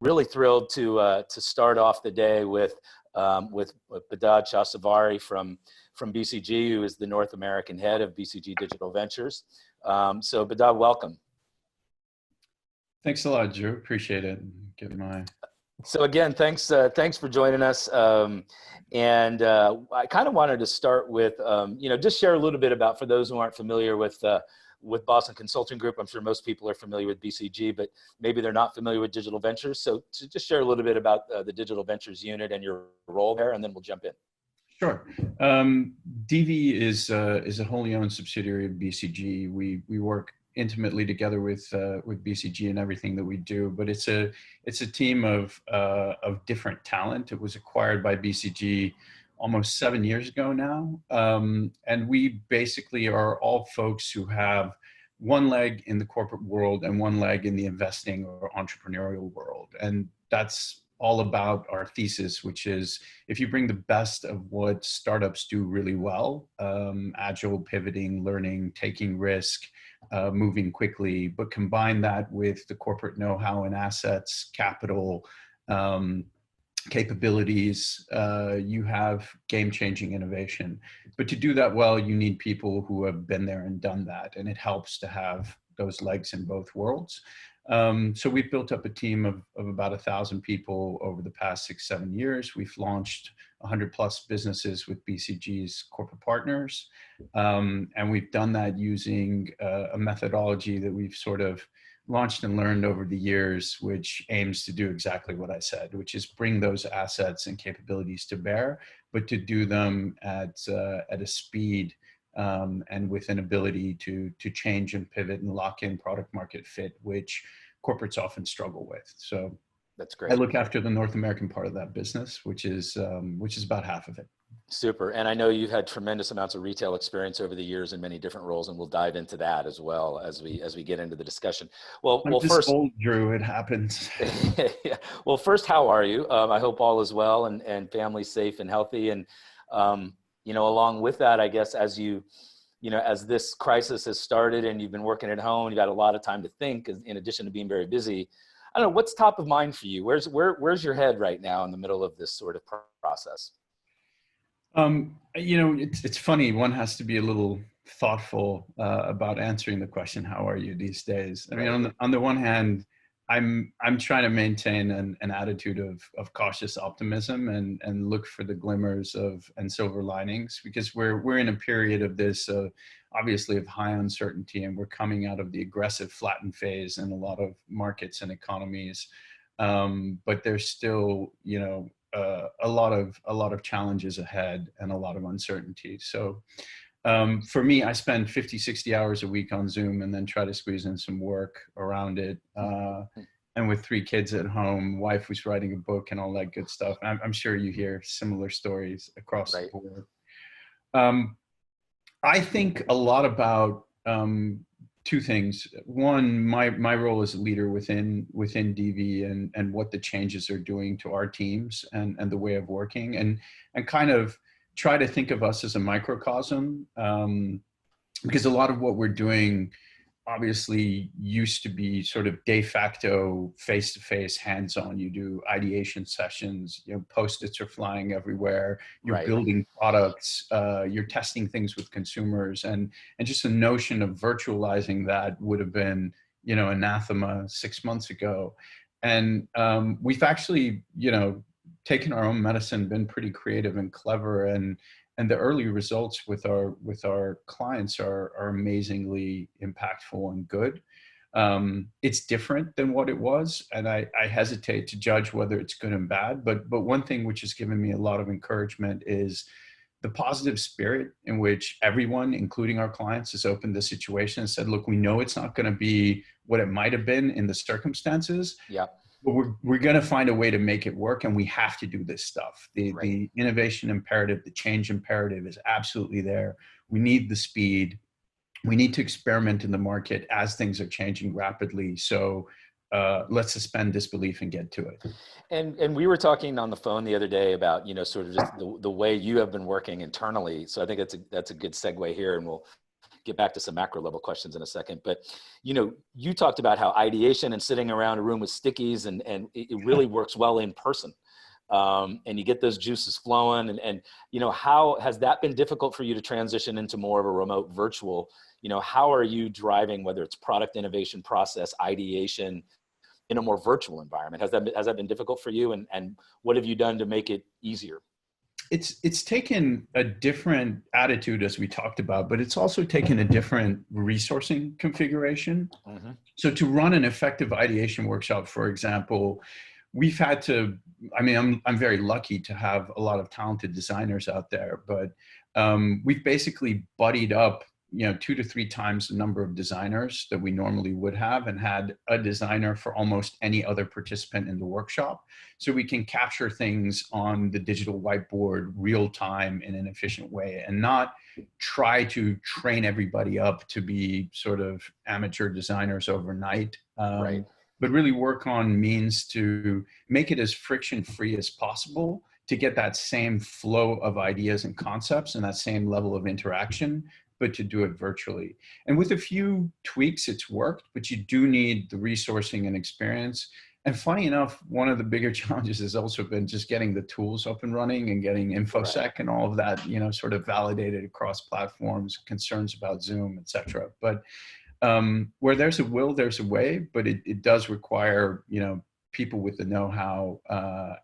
Really thrilled to start off the day with Badad Shahsavari from BCG, who is the North American head of BCG Digital Ventures. So Badad, welcome. Thanks a lot, Drew. Appreciate it. So again, thanks for joining us. I kind of wanted to start with, just share a little bit about, for those who aren't familiar with Boston Consulting Group. I'm sure most people are familiar with BCG, but maybe they're not familiar with Digital Ventures. So to just share a little bit about the Digital Ventures unit and your role there, and then we'll jump in. Sure. DV is a wholly owned subsidiary of BCG. We work intimately together with BCG and everything that we do, but it's a team of different talent. It was acquired by BCG almost 7 years ago now, and we basically are all folks who have one leg in the corporate world and one leg in the investing or entrepreneurial world, and that's all about our thesis, which is if you bring the best of what startups do really well, agile, pivoting, learning, taking risk, moving quickly, but combine that with the corporate know-how and assets, capital, capabilities, you have game-changing innovation. But to do that well, you need people who have been there and done that, and it helps to have those legs in both worlds. So we've built up a team of about 1,000 people over the past 6-7 years. We've launched 100+ businesses with BCG's corporate partners. And we've done that using a methodology that we've sort of launched and learned over the years, which aims to do exactly what I said, which is bring those assets and capabilities to bear, but to do them at a speed and with an ability to change and pivot and lock in product market fit, which corporates often struggle with. So that's great. I look after the North American part of that business, which is about half of it. Super. And I know you've had tremendous amounts of retail experience over the years in many different roles, and we'll dive into that as well as we get into the discussion. Well, first, old, Drew, it happens. Yeah. Well, first, how are you? I hope all is well and family safe and healthy. And along with that, I guess as as this crisis has started and you've been working at home, you got a lot of time to think in addition to being very busy. I don't know, what's top of mind for you? Where's your head right now in the middle of this sort of process? It's funny. One has to be a little thoughtful about answering the question, how are you these days? I mean, on the one hand, I'm trying to maintain an attitude of cautious optimism and look for the glimmers and silver linings, because we're in a period of this obviously of high uncertainty, and we're coming out of the aggressive flatten phase in a lot of markets and economies. But there's still a lot of challenges ahead and a lot of uncertainty. So for me, I spend 50-60 hours a week on Zoom and then try to squeeze in some work around it. And with 3 kids at home, wife was writing a book and all that good stuff. I'm sure you hear similar stories across the board. I think a lot about 2 things. One, my role as a leader within DV and what the changes are doing to our teams and the way of working, and kind of try to think of us as a microcosm, because a lot of what we're doing obviously used to be sort of de facto face-to-face hands-on. You do ideation sessions, Post-its are flying everywhere, you're building products, you're testing things with consumers, and just the notion of virtualizing that would have been, anathema 6 months ago. And we've actually, taken our own medicine, been pretty creative and clever, and the early results with our clients are amazingly impactful and good. It's different than what it was, and I hesitate to judge whether it's good and bad. But one thing which has given me a lot of encouragement is the positive spirit in which everyone, including our clients, has opened the situation and said, "Look, we know it's not going to be what it might have been in the circumstances. Yeah. But we're going to find a way to make it work, and we have to do this stuff." The innovation imperative, the change imperative is absolutely there. We need the speed. We need to experiment in the market as things are changing rapidly. So let's suspend disbelief and get to it. And we were talking on the phone the other day about, sort of just the way you have been working internally. So I think that's a good segue here, and we'll get back to some macro level questions in a second. But, you talked about how ideation and sitting around a room with stickies and it really works well in person. And you get those juices flowing and how has that been difficult for you to transition into more of a remote virtual? How are you driving, whether it's product innovation process, ideation in a more virtual environment? Has that been difficult for you? And what have you done to make it easier? It's taken a different attitude, as we talked about, but it's also taken a different resourcing configuration. Mm-hmm. So to run an effective ideation workshop, for example, we've had to, I'm very lucky to have a lot of talented designers out there, but we've basically buddied up 2 to 3 times the number of designers that we normally would have, and had a designer for almost any other participant in the workshop. So we can capture things on the digital whiteboard real time in an efficient way, and not try to train everybody up to be sort of amateur designers overnight. Right. But really work on means to make it as friction-free as possible, to get that same flow of ideas and concepts and that same level of interaction, but to do it virtually. And with a few tweaks, it's worked, but you do need the resourcing and experience. And funny enough, one of the bigger challenges has also been just getting the tools up and running and getting InfoSec right. and all of that, sort of validated across platforms, concerns about Zoom, et cetera. But where there's a will, there's a way, but it does require, people with the know-how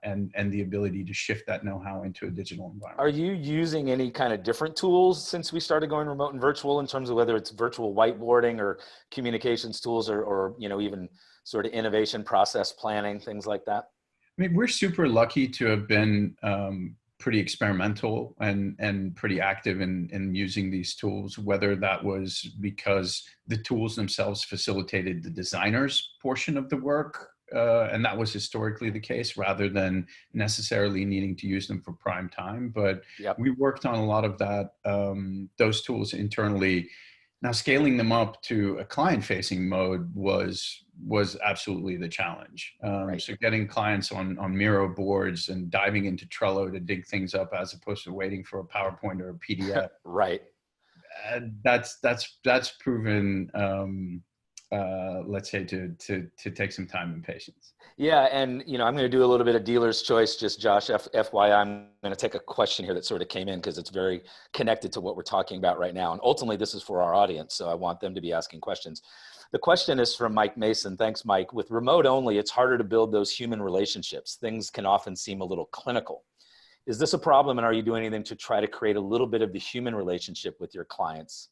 and the ability to shift that know-how into a digital environment. Are you using any kind of different tools since we started going remote and virtual, in terms of whether it's virtual whiteboarding or communications tools or even sort of innovation process planning, things like that? We're super lucky to have been pretty experimental and pretty active in using these tools, whether that was because the tools themselves facilitated the designer's portion of the work, and that was historically the case, rather than necessarily needing to use them for prime time. But yep. we worked on a lot of that, those tools internally. Now, scaling them up to a client-facing mode was absolutely the challenge. Right. So getting clients on Miro boards and diving into Trello to dig things up, as opposed to waiting for a PowerPoint or a PDF. Right. That's proven, let's say, to take some time and patience. Yeah, and I'm going to do a little bit of dealer's choice. Just Josh, FYI, I'm going to take a question here that sort of came in because it's very connected to what we're talking about right now. And ultimately, this is for our audience, so I want them to be asking questions. The question is from Mike Mason. Thanks, Mike. With remote only, it's harder to build those human relationships. Things can often seem a little clinical. Is this a problem, and are you doing anything to try to create a little bit of the human relationship with your clients?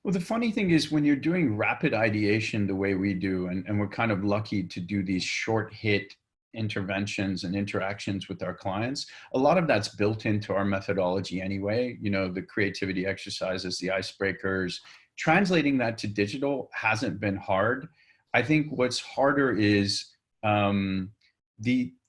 Well, the funny thing is, when you're doing rapid ideation the way we do, and we're kind of lucky to do these short hit interventions and interactions with our clients, a lot of that's built into our methodology anyway. The creativity exercises, the icebreakers, translating that to digital hasn't been hard. I think what's harder is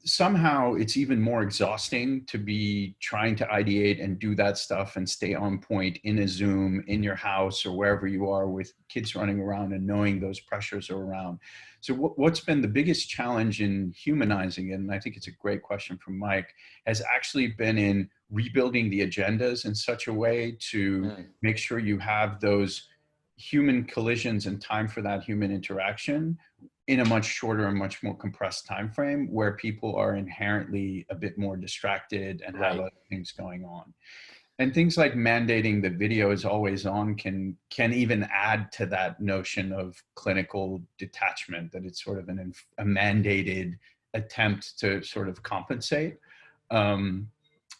somehow it's even more exhausting to be trying to ideate and do that stuff and stay on point in a Zoom, in your house, or wherever you are, with kids running around and knowing those pressures are around. So what's been the biggest challenge in humanizing it, and I think it's a great question from Mike, has actually been in rebuilding the agendas in such a way to make sure you have those human collisions and time for that human interaction in a much shorter and much more compressed time frame, where people are inherently a bit more distracted and have other things going on. And things like mandating that video is always on can even add to that notion of clinical detachment, that it's sort of a mandated attempt to sort of compensate. And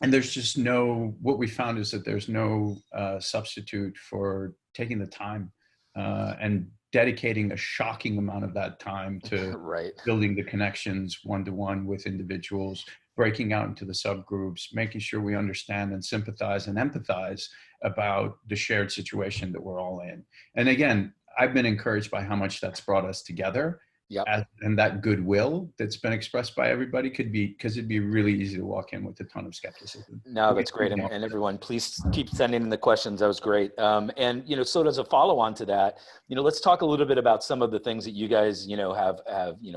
there's just what we found is that there's no substitute for taking the time and dedicating a shocking amount of that time to building the connections one-to-one with individuals, breaking out into the subgroups, making sure we understand and sympathize and empathize about the shared situation that we're all in. And again, I've been encouraged by how much that's brought us together. Yep. And that goodwill that's been expressed by everybody because it'd be really easy to walk in with a ton of skepticism. No, that's great. And everyone, please keep sending in the questions. That was great. And, so as a follow on to that, let's talk a little bit about some of the things that you guys, have,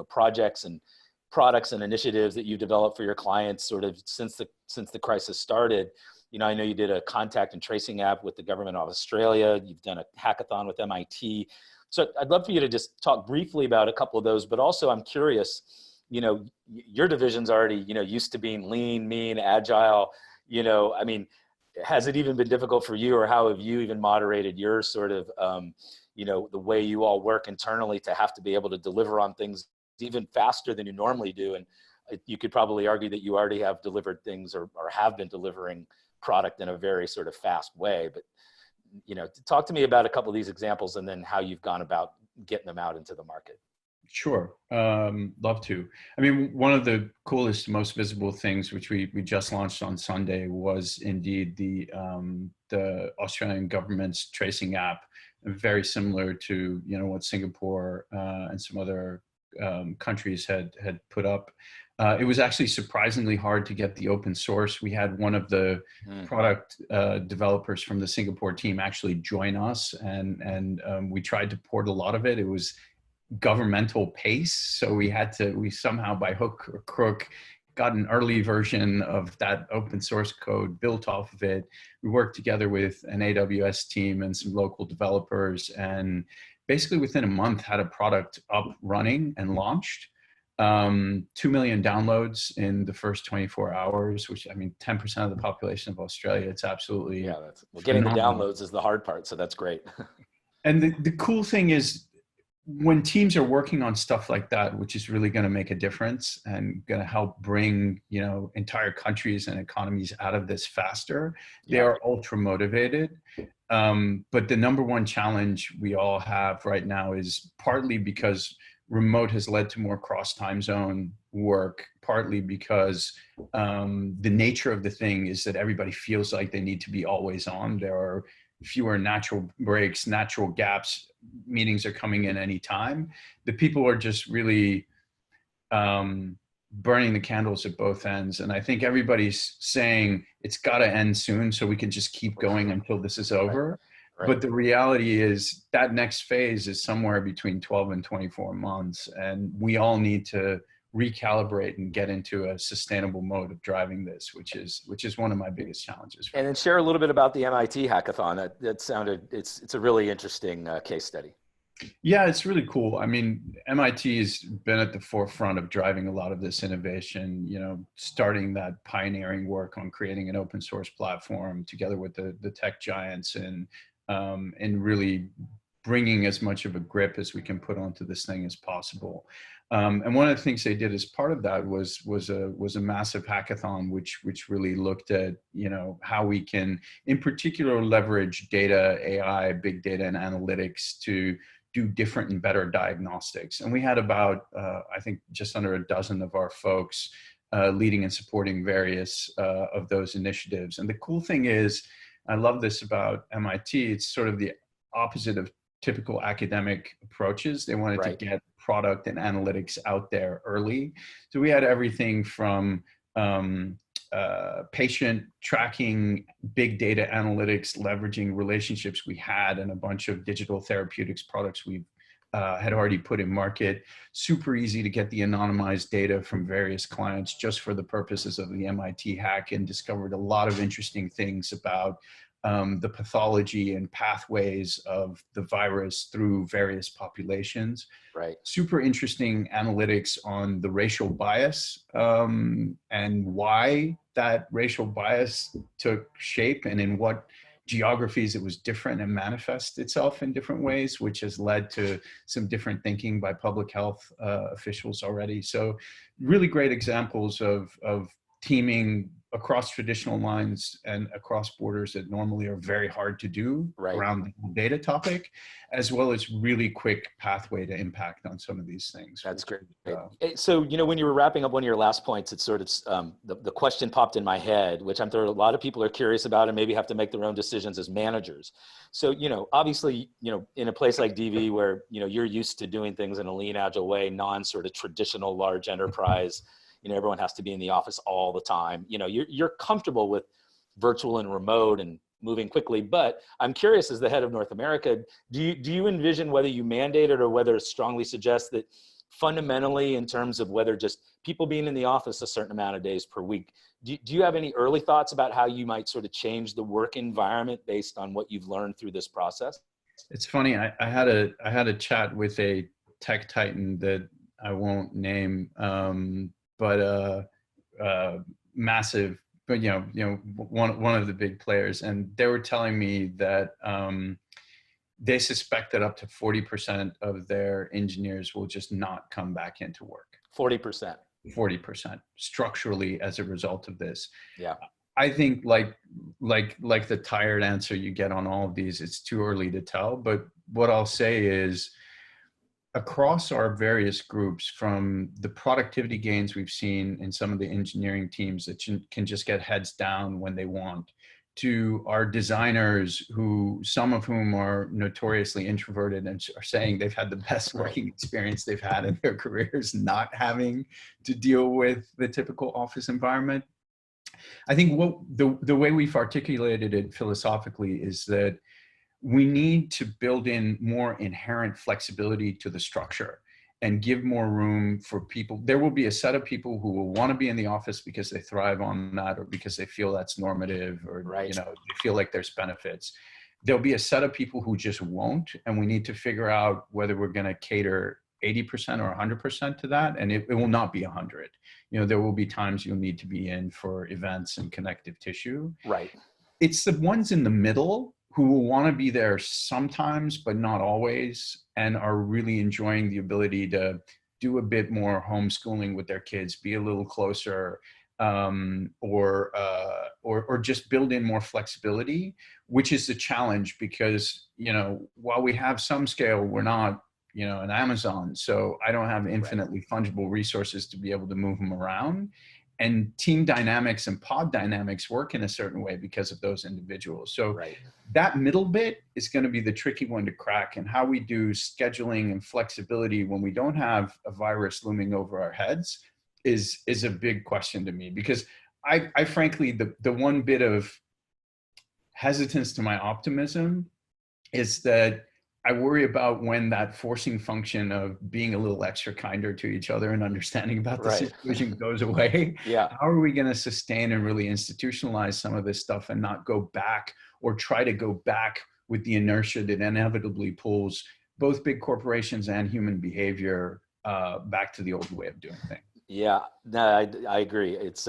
projects and products and initiatives that you developed for your clients sort of since the crisis started. I know you did a contact and tracing app with the government of Australia. You've done a hackathon with MIT. So I'd love for you to just talk briefly about a couple of those, but also I'm curious, your division's already, used to being lean, mean, agile, I mean, has it even been difficult for you, or how have you even moderated your sort of, the way you all work internally to have to be able to deliver on things even faster than you normally do? And you could probably argue that you already have delivered things or have been delivering product in a very sort of fast way. But, talk to me about a couple of these examples and then how you've gone about getting them out into the market. Sure. Love to. I mean, one of the coolest, most visible things, which we just launched on Sunday, was indeed the Australian government's tracing app, very similar to, what Singapore and some other countries had put up. It was actually surprisingly hard to get the open source. We had one of the product developers from the Singapore team actually join us, and we tried to port a lot of it. It was governmental pace, so we somehow, by hook or crook, got an early version of that open source code built off of it. We worked together with an AWS team and some local developers, and basically within a month had a product up running and launched. 2 million downloads in the first 24 hours, which, I mean, 10% of the population of Australia. It's absolutely getting the downloads is the hard part, so that's great. And the cool thing is, when teams are working on stuff like that, which is really going to make a difference and going to help bring, entire countries and economies out of this faster, they are ultra motivated. But the number one challenge we all have right now is partly because remote has led to more cross time zone work, partly because the nature of the thing is that everybody feels like they need to be always on. There are fewer natural breaks, natural gaps. Meetings are coming in anytime. The people are just really burning the candles at both ends. And I think everybody's saying it's got to end soon so we can just keep going until this is over. Right. But the reality is that next phase is somewhere between 12 and 24 months. And we all need to recalibrate and get into a sustainable mode of driving this, which is one of my biggest challenges. And then share a little bit about the MIT hackathon. That sounded, it's a really interesting case study. Yeah, it's really cool. I mean, MIT has been at the forefront of driving a lot of this innovation, starting that pioneering work on creating an open source platform together with the tech giants, and really bringing as much of a grip as we can put onto this thing as possible. And one of the things they did as part of that was a massive hackathon, which really looked at, how we can, in particular, leverage data, AI, big data, and analytics to do different and better diagnostics. And we had about, I think, just under a dozen of our folks leading and supporting various of those initiatives. And the cool thing is, I love this about MIT, it's sort of the opposite of typical academic approaches. They wanted to get product and analytics out there early. So we had everything from patient tracking, big data analytics, leveraging relationships we had, and a bunch of digital therapeutics products we had already put in market. Super easy to get the anonymized data from various clients just for the purposes of the MIT hack, and discovered a lot of interesting things about the pathology and pathways of the virus through various populations. Right. Super interesting analytics on the racial bias and why that racial bias took shape, and in what geographies it was different and manifests itself in different ways, which has led to some different thinking by public health officials already. So really great examples of teaming across traditional lines and across borders that normally are very hard to do around the data topic, as well as really quick pathway to impact on some of these things. That's great. So, when you were wrapping up one of your last points, it's sort of the question popped in my head, which I'm sure a lot of people are curious about and maybe have to make their own decisions as managers. So, obviously, in a place like DV where, you're used to doing things in a lean, agile way, non-sort of traditional large enterprise, everyone has to be in the office all the time. You're comfortable with virtual and remote and moving quickly, but I'm curious, as the head of North America, do you envision, whether you mandate it or whether it strongly suggests that fundamentally in terms of whether just people being in the office a certain amount of days per week. Do you have any early thoughts about how you might sort of change the work environment based on what you've learned through this process? It's funny. I had a chat with a tech titan that I won't name, but massive, but one of the big players, and they were telling me that they suspect that up to 40% of their engineers will just not come back into work. 40%. 40% structurally as a result of this. Yeah. I think like the tired answer you get on all of these, it's too early to tell. But what I'll say is, across our various groups, from the productivity gains we've seen in some of the engineering teams that can just get heads down when they want, to our designers, who some of whom are notoriously introverted and are saying they've had the best working experience they've had in their careers, not having to deal with the typical office environment. I think what the way we've articulated it philosophically is that we need to build in more inherent flexibility to the structure and give more room for people. There will be a set of people who will want to be in the office because they thrive on that, or because they feel that's normative, or right. they feel like there's benefits. There'll be a set of people who just won't, and we need to figure out whether we're going to cater 80% or 100% to that, and it will not be 100. There will be times you'll need to be in for events and connective tissue. Right. It's the ones in the middle who will want to be there sometimes, but not always, and are really enjoying the ability to do a bit more homeschooling with their kids, be a little closer, or just build in more flexibility, which is the challenge, because, while we have some scale, we're not, an Amazon. So I don't have infinitely fungible resources to be able to move them around. And team dynamics and pod dynamics work in a certain way because of those individuals. So that middle bit is going to be the tricky one to crack, and how we do scheduling and flexibility when we don't have a virus looming over our heads is a big question to me, because I frankly, the one bit of hesitance to my optimism is that I worry about when that forcing function of being a little extra kinder to each other and understanding about the situation goes away. Yeah. How are we going to sustain and really institutionalize some of this stuff and not go back, or try to go back with the inertia that inevitably pulls both big corporations and human behavior back to the old way of doing things? Yeah, no, I agree. It's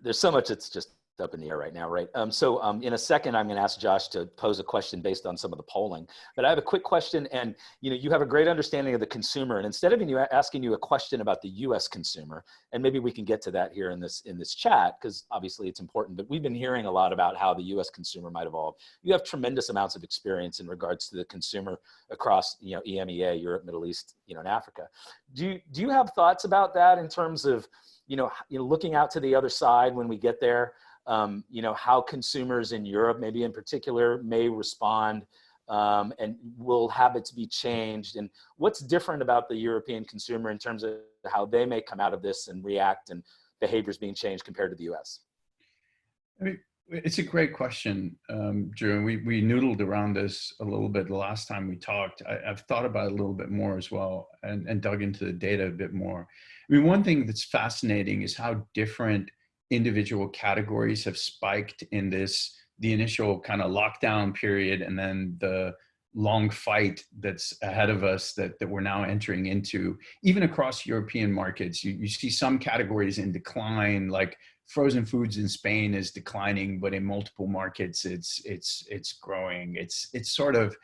there's so much that's just up in the air right now, right? So in a second, I'm going to ask Josh to pose a question based on some of the polling. But I have a quick question, and you have a great understanding of the consumer. And instead of asking you a question about the U.S. consumer, and maybe we can get to that here in this chat, because obviously it's important. But we've been hearing a lot about how the U.S. consumer might evolve. You have tremendous amounts of experience in regards to the consumer across EMEA, Europe, Middle East, and Africa. Do you have thoughts about that in terms of looking out to the other side when we get there? How consumers in Europe, maybe in particular, may respond, and will habits be changed? And what's different about the European consumer in terms of how they may come out of this and react, and behaviors being changed compared to the US? I mean, it's a great question, Drew. We noodled around this a little bit the last time we talked. I've thought about it a little bit more as well, and dug into the data a bit more. I mean, one thing that's fascinating is how different individual categories have spiked in the initial kind of lockdown period, and then the long fight that's ahead of us that we're now entering into. Even across European markets, you see some categories in decline, like frozen foods in Spain is declining, but in multiple markets it's growing. It's sort of,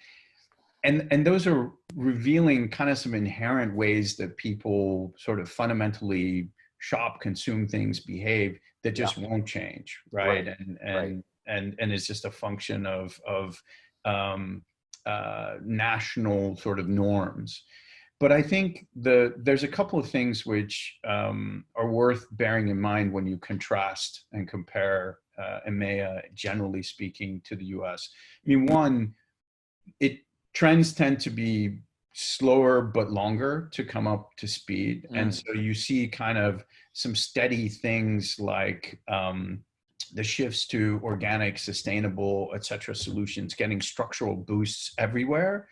and those are revealing kind of some inherent ways that people sort of fundamentally shop, consume things, behave, that just won't change, right? And it's just a function of national sort of norms. But I think there's a couple of things which are worth bearing in mind when you contrast and compare EMEA, generally speaking, to the US. I mean, one, trends tend to be slower but longer to come up to speed. And so you see kind of some steady things like the shifts to organic, sustainable, et cetera, solutions getting structural boosts everywhere.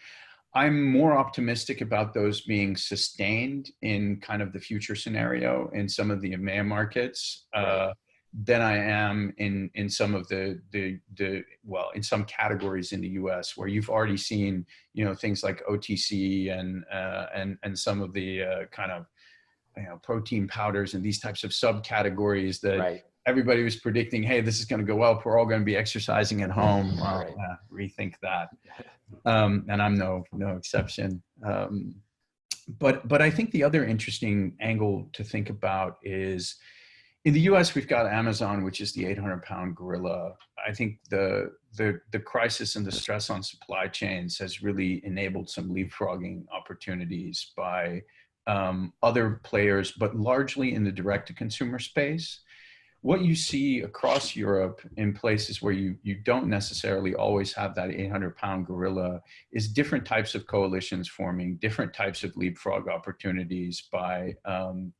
I'm more optimistic about those being sustained in kind of the future scenario in some of the EMEA markets than I am in some of the well, in some categories in the US where you've already seen, you know, things like OTC and some of the kind of, you know, protein powders and these types of subcategories that everybody was predicting, hey, this is going to go up. We're all going to be exercising at home. Well, rethink that. And I'm no exception. But I think the other interesting angle to think about is in the US, we've got Amazon, which is the 800-pound gorilla. I think the crisis and the stress on supply chains has really enabled some leapfrogging opportunities by other players, but largely in the direct-to-consumer space. What you see across Europe in places where you don't necessarily always have that 800-pound gorilla is different types of coalitions forming, different types of leapfrog opportunities by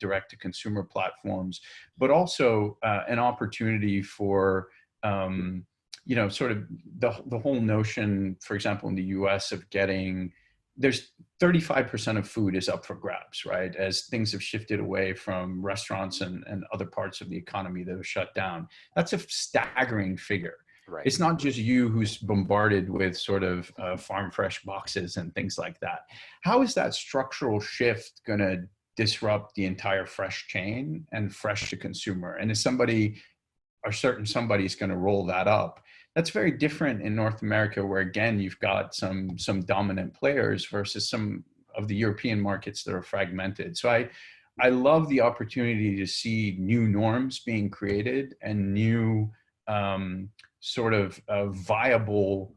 direct-to-consumer platforms, but also an opportunity for you know, sort of the whole notion, for example, in the US of getting, there's 35% of food is up for grabs, right? As things have shifted away from restaurants and other parts of the economy that have shut down. That's a staggering figure. Right. It's not just you who's bombarded with sort of farm fresh boxes and things like that. How is that structural shift going to disrupt the entire fresh chain and fresh to consumer? And is somebody, or certain somebody's going to roll that up? That's very different in North America, where again, you've got some dominant players versus some of the European markets that are fragmented. So I love the opportunity to see new norms being created and new sort of viable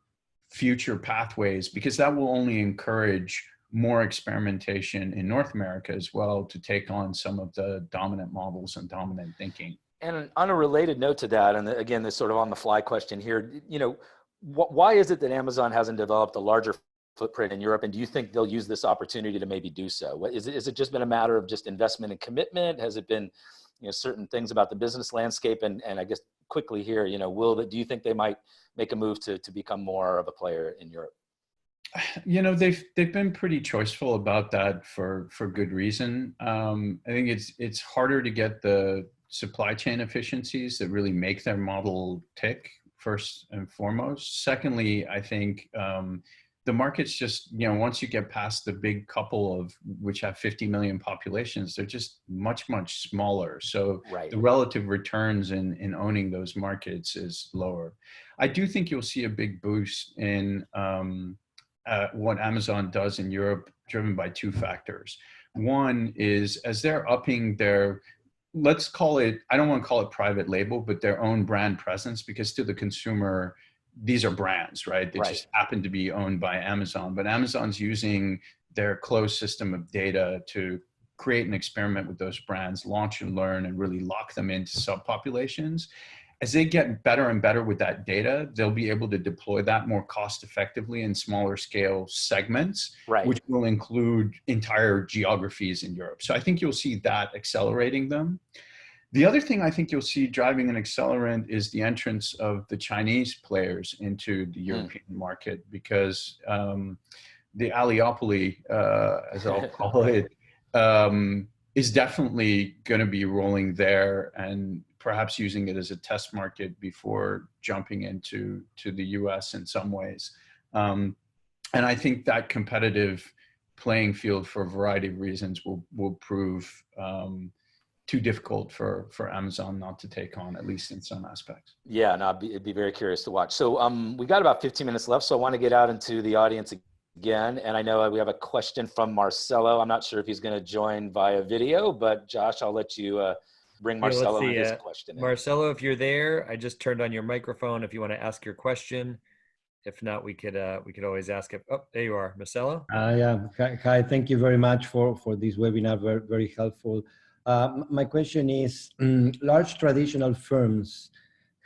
future pathways, because that will only encourage more experimentation in North America as well to take on some of the dominant models and dominant thinking. And on a related note to that, and again, this sort of on the fly question here, you know, why is it that Amazon hasn't developed a larger footprint in Europe? And do you think they'll use this opportunity to maybe do so? Is it just been a matter of just investment and commitment? Has it been, you know, certain things about the business landscape? And I guess quickly here, you know, do you think they might make a move to become more of a player in Europe? You know, they've been pretty choiceful about that for good reason. I think it's harder to get the supply chain efficiencies that really make their model tick, first and foremost. Secondly, I think the market's just, you know, once you get past the big couple of which have 50 million populations, they're just much smaller. So the relative returns in owning those markets is lower. I do think you'll see a big boost in what Amazon does in Europe, driven by two factors. One is, as they're upping their, let's call it, I don't want to call it private label, but their own brand presence, because to the consumer, these are brands, right? They just happen to be owned by Amazon, but Amazon's using their closed system of data to create an experiment with those brands, launch and learn, and really lock them into subpopulations. As they get better and better with that data, they'll be able to deploy that more cost effectively in smaller scale segments, which will include entire geographies in Europe. So I think you'll see that accelerating them. The other thing I think you'll see driving an accelerant is the entrance of the Chinese players into the European market, because the aliopoly, as I'll call it, is definitely going to be rolling there, and perhaps using it as a test market before jumping into the US in some ways. And I think that competitive playing field, for a variety of reasons, will prove too difficult for Amazon not to take on, at least in some aspects. Yeah, no, it'd be very curious to watch. So we've got about 15 minutes left, so I want to get out into the audience again. And I know we have a question from Marcelo. I'm not sure if he's going to join via video, but Josh, I'll let you bring Marcelo and his question in. Marcelo, if you're there, I just turned on your microphone if you want to ask your question. If not, we could always ask it. Oh, there you are, Marcelo. Yeah. Hi, thank you very much for this webinar. Very, very helpful. My question is, large traditional firms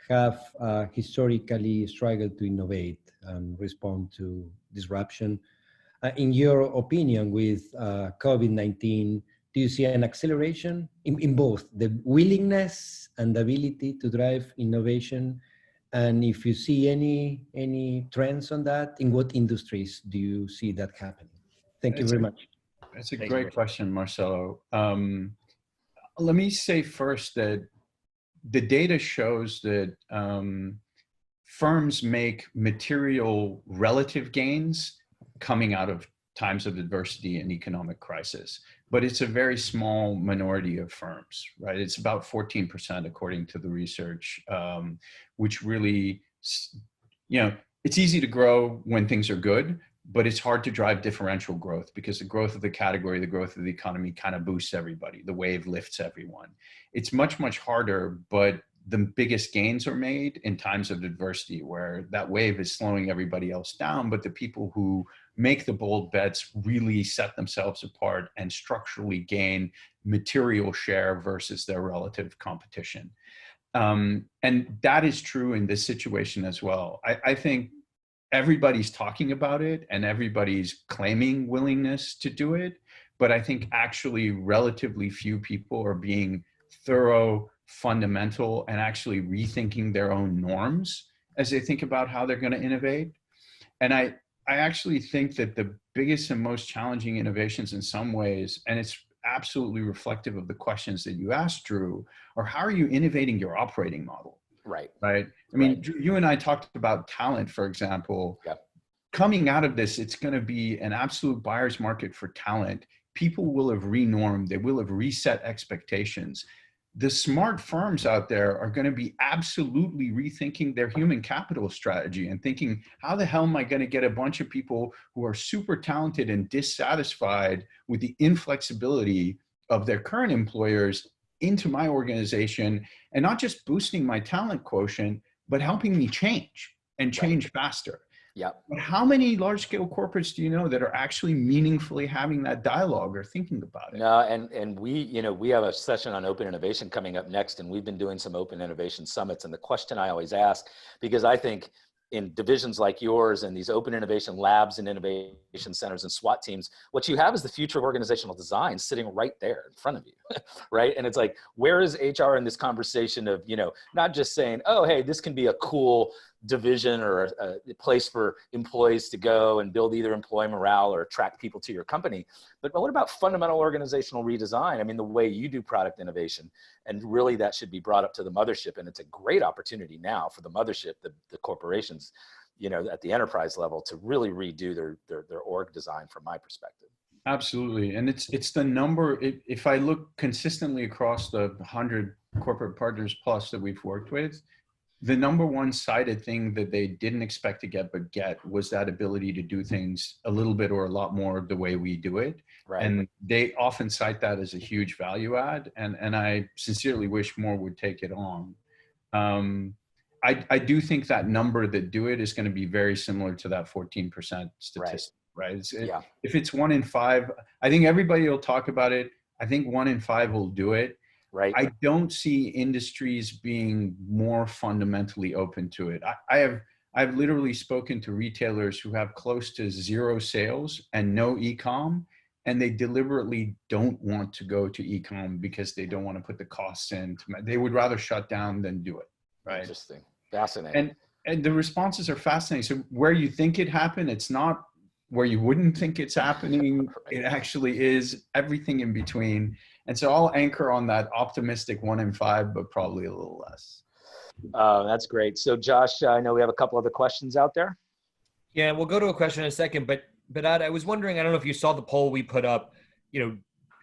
have historically struggled to innovate and respond to disruption. In your opinion, with COVID-19, do you see an acceleration in both the willingness and the ability to drive innovation And if you see any trends on that, in what industries do you see that happening? Thank you very much. That's a Thank you, great question, Marcelo. Let me say first that the data shows that firms make material relative gains coming out of times of adversity and economic crisis, but it's a very small minority of firms, right? It's about 14% according to the research, which really, it's easy to grow when things are good, but it's hard to drive differential growth because the growth of the category, the growth of the economy kind of boosts everybody. The wave lifts everyone. It's much, much harder, but the biggest gains are made in times of adversity where that wave is slowing everybody else down, but the people who make the bold bets really set themselves apart and structurally gain material share versus their relative competition. And that is true in this situation as well. I think everybody's talking about it and everybody's claiming willingness to do it, but I think actually relatively few people are being thorough, fundamental, and actually rethinking their own norms as they think about how they're going to innovate. And I actually think that the biggest and most challenging innovations in some ways, and it's absolutely reflective of the questions that you asked, Drew, are how are you innovating your operating model? Right. Right. I mean, right. You and I talked about talent, for example. Yep. Coming out of this, it's going to be an absolute buyer's market for talent. People will have renormed. They will have reset expectations. The smart firms out there are going to be absolutely rethinking their human capital strategy and thinking, how the hell am I going to get a bunch of people who are super talented and dissatisfied with the inflexibility of their current employers into my organization, and not just boosting my talent quotient, but helping me change and change faster. Yeah. But how many large scale corporates do you know that are actually meaningfully having that dialogue or thinking about it? No, and we have a session on open innovation coming up next, and we've been doing some open innovation summits. And the question I always ask, because I think in divisions like yours and these open innovation labs and innovation centers and SWAT teams, what you have is the future of organizational design sitting right there in front of you, right? And it's like, where is HR in this conversation of, not just saying, oh, hey, this can be a cool division or a place for employees to go and build either employee morale or attract people to your company. But what about fundamental organizational redesign? I mean, the way you do product innovation, and really that should be brought up to the mothership. And it's a great opportunity now for the mothership, the corporations, at the enterprise level to really redo their org design from my perspective. Absolutely. And it's the number, if I look consistently across the 100 corporate partners plus that we've worked with, the number one cited thing that they didn't expect to get but get was that ability to do things a little bit or a lot more the way we do it. Right. And they often cite that as a huge value add. And I sincerely wish more would take it on. I do think that number that do it is going to be very similar to that 14% statistic, right? If it's 1 in 5, I think everybody will talk about it. I think 1 in 5 will do it. Right. I don't see industries being more fundamentally open to it. I've literally spoken to retailers who have close to 0 sales and no e-com, and they deliberately don't want to go to e-com because they don't want to put the costs in. They would rather shut down than do it. Right. Interesting. Fascinating. And the responses are fascinating. So where you think it happened, it's not where you wouldn't think it's happening. Right. It actually is everything in between. And so I'll anchor on that optimistic 1 in 5, but probably a little less. That's great. So Josh, I know we have a couple other questions out there. Yeah, we'll go to a question in a second, but I was wondering, I don't know if you saw the poll we put up,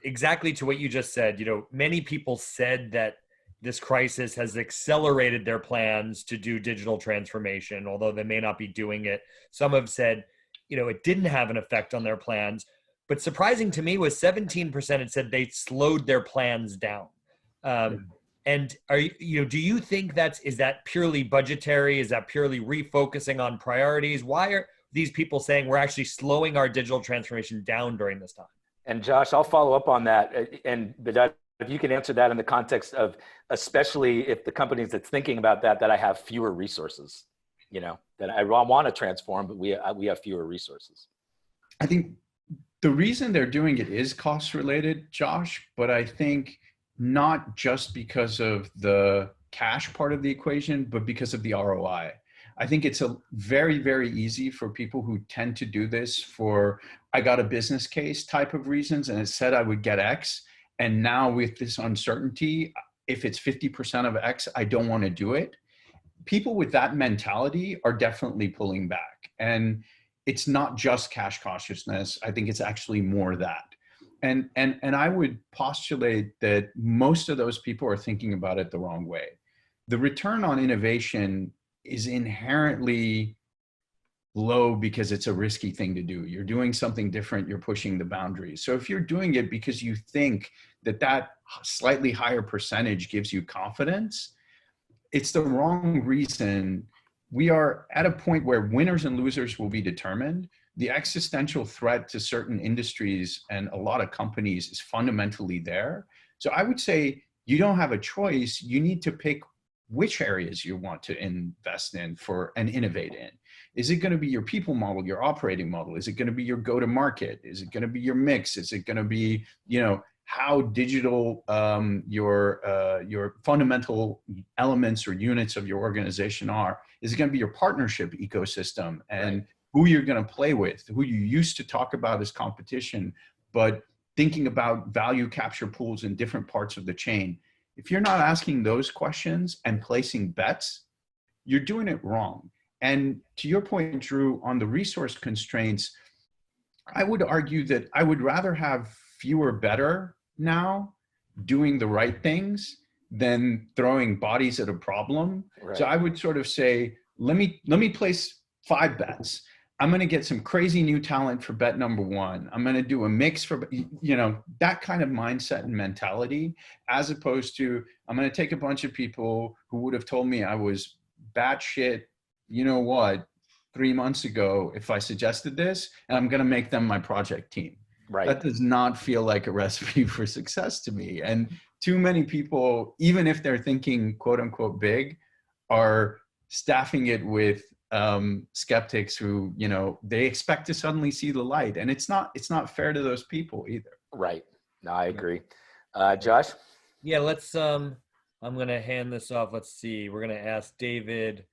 exactly to what you just said. Many people said that this crisis has accelerated their plans to do digital transformation, although they may not be doing it. Some have said, it didn't have an effect on their plans. But surprising to me was 17% had said they slowed their plans down. And do you think is that purely budgetary? Is that purely refocusing on priorities? Why are these people saying we're actually slowing our digital transformation down during this time? And Josh, I'll follow up on that. And if you can answer that in the context of, especially if the companies that's thinking about that I have fewer resources, that I want to transform, but we have fewer resources. I think the reason they're doing it is cost related, Josh, but I think not just because of the cash part of the equation, but because of the ROI. I think it's a very, very easy for people who tend to do this for, I got a business case type of reasons, and it said I would get X. And now with this uncertainty, if it's 50% of X, I don't want to do it. People with that mentality are definitely pulling back. And it's not just cash cautiousness. I think it's actually more that. And I would postulate that most of those people are thinking about it the wrong way. The return on innovation is inherently low because it's a risky thing to do. You're doing something different, you're pushing the boundaries. So if you're doing it because you think that that slightly higher percentage gives you confidence, it's the wrong reason. We are at a point where winners and losers will be determined. The existential threat to certain industries and a lot of companies is fundamentally there. So I would say you don't have a choice. You need to pick which areas you want to invest in for and innovate in. Is it going to be your people model, your operating model? Is it going to be your go-to-market? Is it going to be your mix? Is it going to be, you know, how digital your fundamental elements or units of your organization are? Is it going to be your partnership ecosystem and right, who you're going to play with, who you used to talk about as competition, but thinking about value capture pools in different parts of the chain? If you're not asking those questions and placing bets, you're doing it wrong. And to your point, Drew, on the resource constraints, I would argue that I would rather have fewer better now doing the right things than throwing bodies at a problem. Right. So I would sort of say, let me place 5 bets. I'm going to get some crazy new talent for bet number 1. I'm going to do a mix for, you know, that kind of mindset and mentality, as opposed to, I'm going to take a bunch of people who would have told me I was batshit, you know what, 3 months ago, if I suggested this, and I'm going to make them my project team. Right. That does not feel like a recipe for success to me. And too many people, even if they're thinking quote unquote big, are staffing it with skeptics who, you know, they expect to suddenly see the light, and it's not fair to those people either. Right. No, I agree. Josh? Yeah, let's I'm going to hand this off. Let's see. We're going to ask David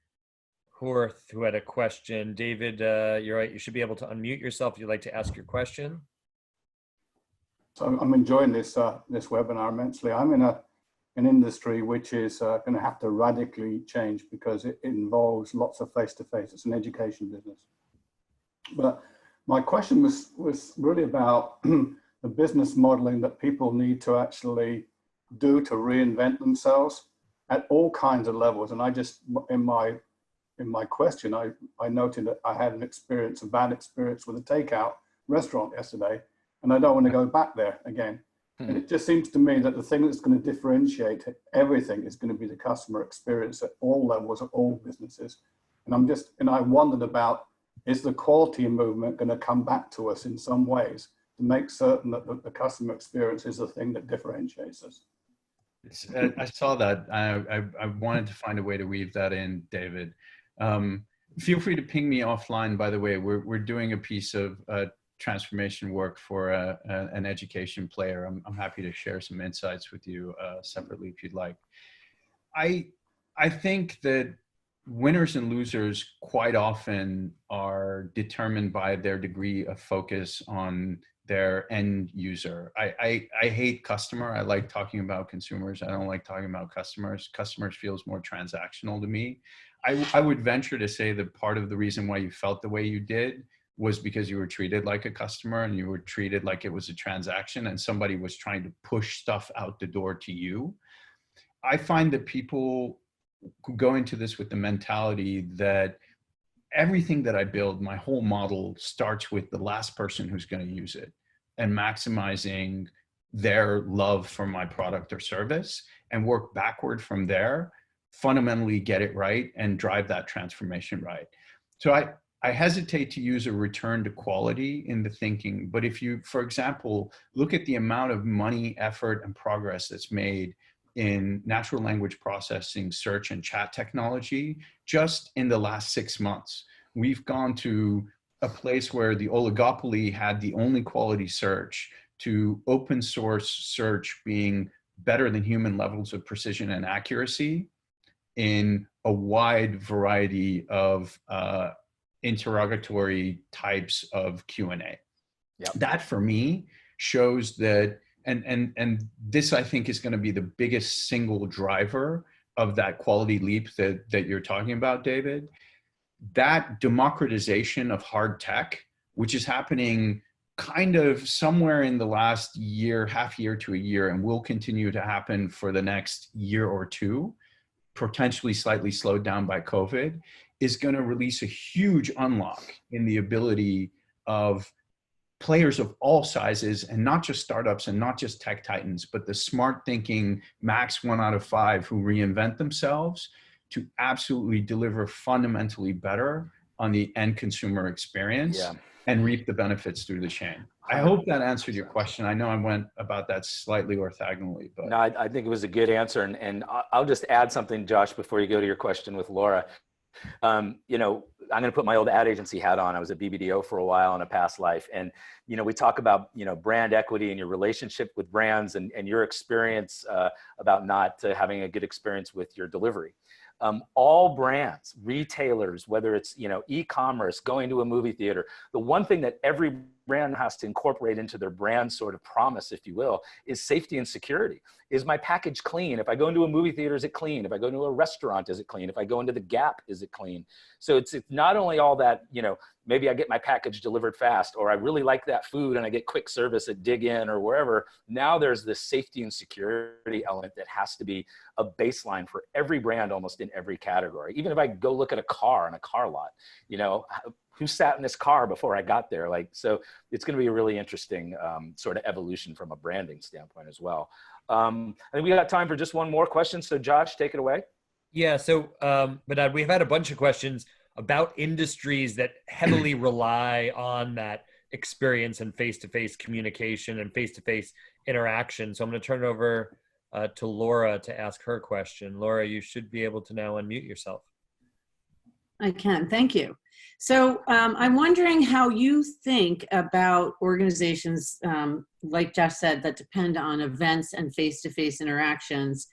Horth, who had a question. David, you're right. You should be able to unmute yourself if you'd like to ask your question. So I'm enjoying this this webinar immensely. I'm in an industry which is going to have to radically change because it involves lots of face-to-face. It's an education business. But my question was really about the business modeling that people need to actually do to reinvent themselves at all kinds of levels. And I just, in my question, I noted that I had a bad experience with a takeout restaurant yesterday, and I don't want to go back there again. And it just seems to me that the thing that's going to differentiate everything is going to be the customer experience at all levels of all businesses. And I wondered about, is the quality movement going to come back to us in some ways to make certain that the customer experience is the thing that differentiates us? I saw that. I wanted to find a way to weave that in, David. Feel free to ping me offline, by the way. We're doing a piece of transformation work for an education player. I'm happy to share some insights with you separately if you'd like. I think that winners and losers quite often are determined by their degree of focus on their end user. I hate customer. I like talking about consumers. I don't like talking about customers. Customers feels more transactional to me. I would venture to say that part of the reason why you felt the way you did was because you were treated like a customer and you were treated like it was a transaction and somebody was trying to push stuff out the door to you. I find that people who go into this with the mentality that everything that I build, my whole model starts with the last person who's going to use it and maximizing their love for my product or service and work backward from there, fundamentally get it right and drive that transformation right. So I hesitate to use a return to quality in the thinking, but if you, for example, look at the amount of money, effort, and progress that's made in natural language processing, search, and chat technology, just in the last 6 months, we've gone to a place where the oligopoly had the only quality search to open source search being better than human levels of precision and accuracy. in a wide variety of interrogatory types of Q&A. Yep. That for me shows that, and this I think is going to be the biggest single driver of that quality leap that you're talking about, David. That democratization of hard tech, which is happening kind of somewhere in the last year, half year to a year, and will continue to happen for the next year or two, potentially slightly slowed down by COVID, is going to release a huge unlock in the ability of players of all sizes, and not just startups and not just tech titans, but the smart thinking max 1 out of 5 who reinvent themselves to absolutely deliver fundamentally better on the end consumer experience and reap the benefits through the chain. I hope that answered your question. I know I went about that slightly orthogonally, but. No, I think it was a good answer. And I'll just add something, Josh, before you go to your question with Laura. You know, I'm going to put my old ad agency hat on. I was a BBDO for a while in a past life. And, you know, we talk about, you know, brand equity and your relationship with brands and your experience about not having a good experience with your delivery. All brands, retailers, whether it's, you know, e-commerce, going to a movie theater, the one thing that every brand has to incorporate into their brand sort of promise, if you will, is safety and security. Is my package clean? If I go into a movie theater, is it clean? If I go into a restaurant, is it clean? If I go into the Gap, is it clean? So it's not only all that, you know, maybe I get my package delivered fast, or I really like that food and I get quick service at Dig In or wherever. Now there's this safety and security element that has to be a baseline for every brand, almost in every category. Even if I go look at a car in a car lot, you know, who sat in this car before I got there? Like, so it's going to be a really interesting sort of evolution from a branding standpoint as well. I think we got time for just one more question. So Josh, take it away. Yeah. So, but we've had a bunch of questions about industries that heavily rely on that experience and face-to-face communication and face-to-face interaction. So I'm going to turn it over to Laura to ask her question. Laura, you should be able to now unmute yourself. I can, thank you. So I'm wondering how you think about organizations, like Josh said, that depend on events and face-to-face interactions.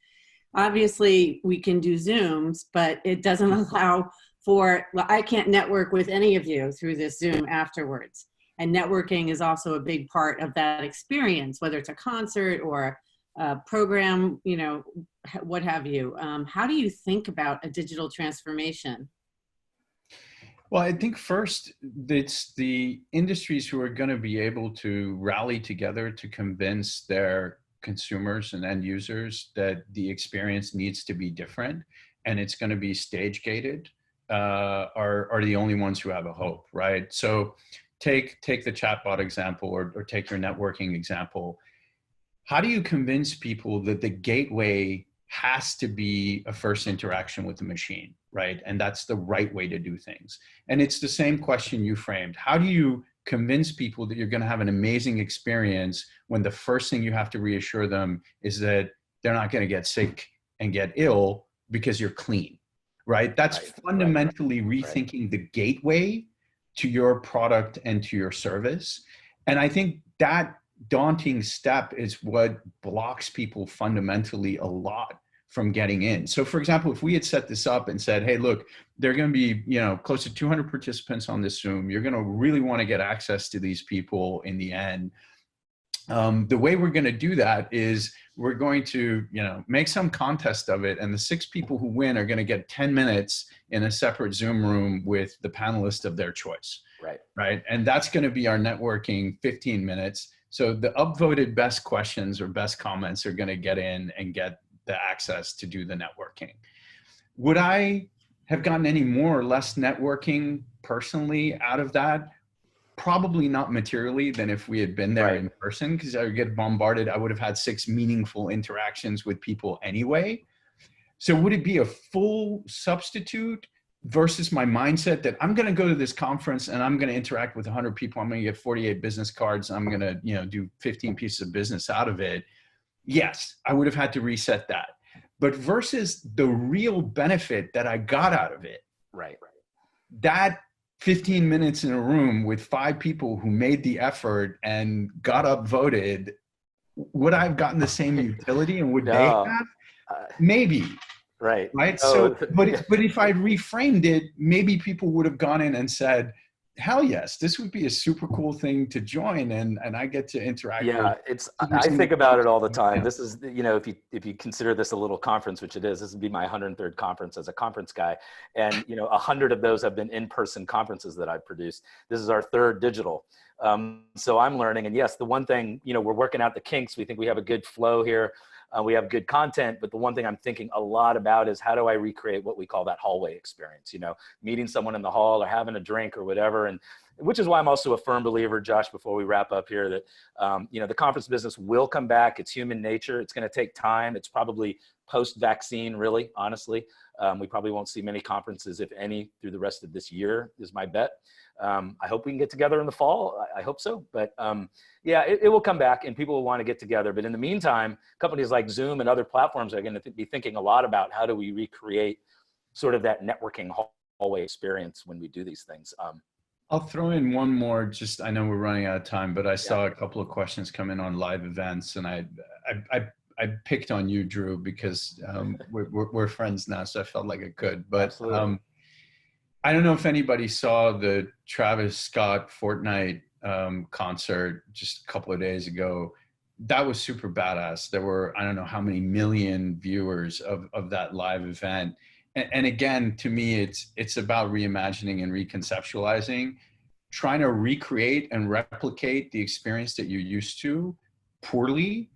Obviously, we can do Zooms, but it doesn't allow for, well, I can't network with any of you through this Zoom afterwards. And networking is also a big part of that experience, whether it's a concert or a program, you know, what have you. How do you think about a digital transformation? Well, I think first, it's the industries who are going to be able to rally together to convince their consumers and end users that the experience needs to be different and it's going to be stage gated, are the only ones who have a hope, right? So take the chatbot example or take your networking example. How do you convince people that the gateway has to be a first interaction with the machine, right? And that's the right way to do things. And it's the same question you framed. How do you convince people that you're going to have an amazing experience when the first thing you have to reassure them is that they're not going to get sick and get ill because you're clean, right? That's fundamentally rethinking the gateway to your product and to your service. And I think that daunting step is what blocks people fundamentally a lot from getting in. So for example, if we had set this up and said, hey, look, there are going to be, you know, close to 200 participants on this Zoom. You're going to really want to get access to these people in the end. The way we're going to do that is we're going to, you know, make some contest of it. And the 6 people who win are going to get 10 minutes in a separate Zoom room with the panelist of their choice. Right. And that's going to be our networking 15 minutes. So the upvoted best questions or best comments are going to get in and get the access to do the networking. Would I have gotten any more or less networking personally out of that? Probably not materially than if we had been there in person, because I would get bombarded. I would have had 6 meaningful interactions with people anyway. So would it be a full substitute versus my mindset that I'm going to go to this conference and I'm going to interact with 100 people. I'm going to get 48 business cards. I'm going to, you know, do 15 pieces of business out of it. Yes, I would have had to reset that. But versus the real benefit that I got out of it, that 15 minutes in a room with 5 people who made the effort and got upvoted, would I have gotten the same utility and would they have? Maybe. Right. Right. Oh, So, but if I reframed it, maybe people would have gone in and said, hell yes, this would be a super cool thing to join, and I get to interact yeah, with I think about it all the time. Yeah. This is, you know, if you consider this a little conference, which it is, this would be my 103rd conference as a conference guy. And, you know, 100 of those have been in-person conferences that I've produced. This is our third digital. So I'm learning. And yes, the one thing, you know, we're working out the kinks. We think we have a good flow here. We have good content, but the one thing I'm thinking a lot about is how do I recreate what we call that hallway experience, you know, meeting someone in the hall or having a drink or whatever. And which is why I'm also a firm believer, Josh, before we wrap up here, that, you know, the conference business will come back. It's human nature. It's going to take time. It's probably post-vaccine, really, honestly. We probably won't see many conferences, if any, through the rest of this year is my bet. I hope we can get together in the fall. I hope so. But yeah, it will come back and people will want to get together. But in the meantime, companies like Zoom and other platforms are going to be thinking a lot about how do we recreate sort of that networking hallway experience when we do these things. I'll throw in one more, just, I know we're running out of time, but I saw a couple of questions come in on live events, and I picked on you, Drew, because we're friends now, so I felt like I could. But I don't know if anybody saw the Travis Scott Fortnite concert just a couple of days ago. That was super badass. There were, I don't know how many million viewers of that live event. And again, to me, it's about reimagining and reconceptualizing. Trying to recreate and replicate the experience that you're used to poorly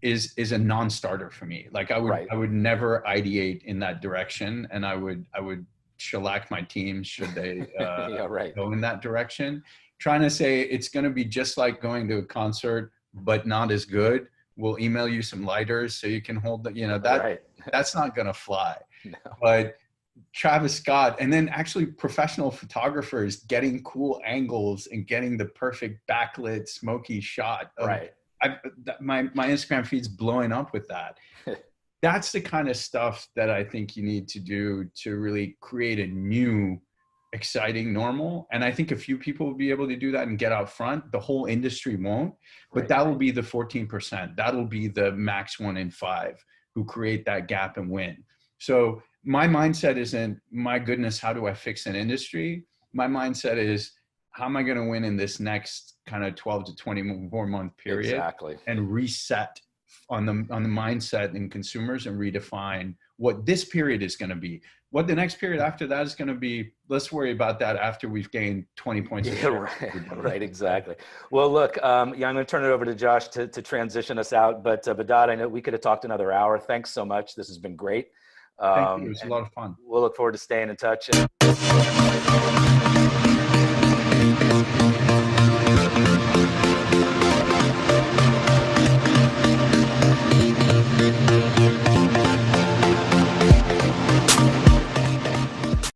is a non-starter for me. Like I would never ideate in that direction, and I would shellac my team should they go in that direction. Trying to say it's going to be just like going to a concert, but not as good. We'll email you some lighters so you can hold the, you know, that that's not going to fly. No. But Travis Scott, and then actually professional photographers getting cool angles and getting the perfect backlit smoky shot. My Instagram feed's blowing up with that. That's the kind of stuff that I think you need to do to really create a new, exciting normal. And I think a few people will be able to do that and get out front. The whole industry won't, but that will be the 14%. That'll be the max 1 in 5 who create that gap and win. So my mindset isn't, my goodness, how do I fix an industry? My mindset is, how am I going to win in this next kind of 12 to 24 month period? And reset on the mindset and consumers and redefine what this period is going to be. What the next period after that is going to be, let's worry about that after we've gained 20 points. Right, exactly. Well, look, I'm going to turn it over to Josh to transition us out. But Badad, I know we could have talked another hour. Thanks so much. This has been great. Thank you. It was a lot of fun. We'll look forward to staying in touch.